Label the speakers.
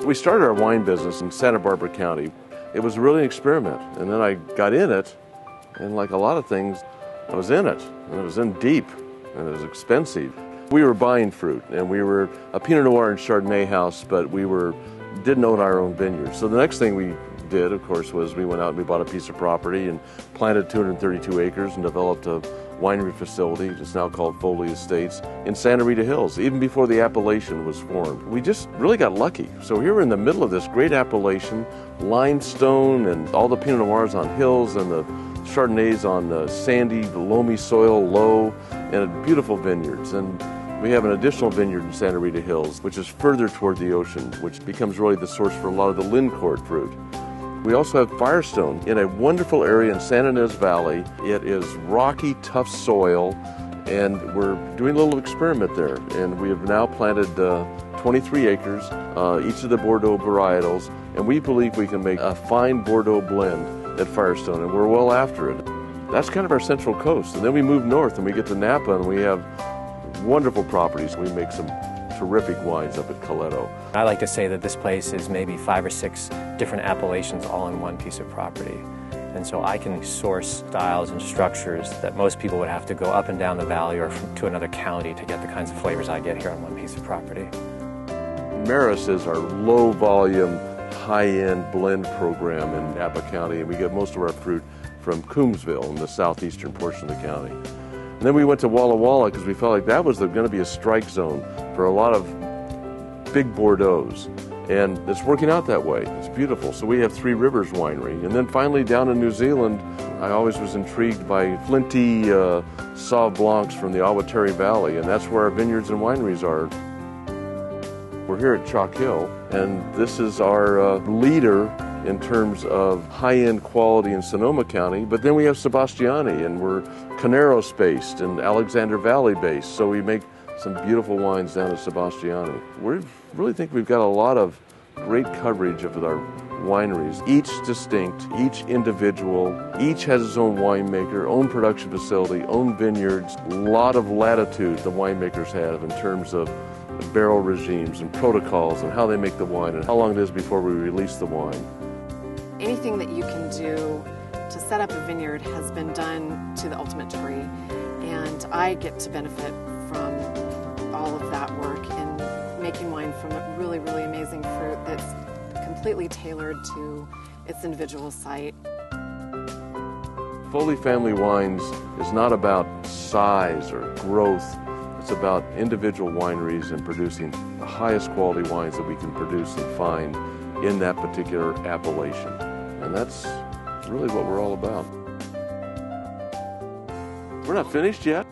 Speaker 1: We started our wine business in Santa Barbara County. It was really an experiment, and then I got in it, and like a lot of things, I was in it, and it was in deep, and it was expensive. We were buying fruit, and we were a Pinot Noir and Chardonnay house, but we didn't own our own vineyard. So the next thing we did, of course, was we went out and we bought a piece of property and planted 232 acres and developed a winery facility. It's now called Foley Estates in Santa Rita Hills, even before the appellation was formed. We just really got lucky. So here we're in the middle of this great appellation, limestone and all the Pinot Noirs on hills and the Chardonnays on sandy, loamy soil, low, and beautiful vineyards. And we have an additional vineyard in Santa Rita Hills, which is further toward the ocean, which becomes really the source for a lot of the Lincourt fruit. We also have Firestone in a wonderful area in Santa Ynez Valley. It is rocky, tough soil, and we're doing a little experiment there. And we have now planted 23 acres, each of the Bordeaux varietals, and we believe we can make a fine Bordeaux blend at Firestone, and we're well after it. That's kind of our central coast. And then we move north and we get to Napa, and we have wonderful properties. We make some terrific wines up at Coletto.
Speaker 2: I like to say that this place is maybe 5 or 6 different appellations all in one piece of property. And so I can source styles and structures that most people would have to go up and down the valley or to another county to get the kinds of flavors I get here on one piece of property.
Speaker 1: Maris is our low volume, high-end blend program in Napa County, and we get most of our fruit from Coombsville in the southeastern portion of the county. And then we went to Walla Walla because we felt like that was going to be a strike zone for a lot of big Bordeaux's. And it's working out that way. It's beautiful. So we have Three Rivers Winery. And then finally down in New Zealand, I always was intrigued by flinty Sauv Blancs from the Awatiri Valley, and that's where our vineyards and wineries are. We're here at Chalk Hill, and this is our leader in terms of high-end quality in Sonoma County, but then we have Sebastiani, and we're Caneros-based and Alexander Valley-based, so we make some beautiful wines down at Sebastiani. We really think we've got a lot of great coverage of our wineries, each distinct, each individual, each has its own winemaker, own production facility, own vineyards, a lot of latitude the winemakers have in terms of barrel regimes and protocols and how they make the wine and how long it is before we release the wine.
Speaker 3: Anything that you can do to set up a vineyard has been done to the ultimate degree, and I get to benefit from all of that work in making wine from a really, really amazing fruit that's completely tailored to its individual site.
Speaker 1: Foley Family Wines is not about size or growth. It's about individual wineries and producing the highest quality wines that we can produce and find in that particular appellation. And that's really what we're all about. We're not finished yet.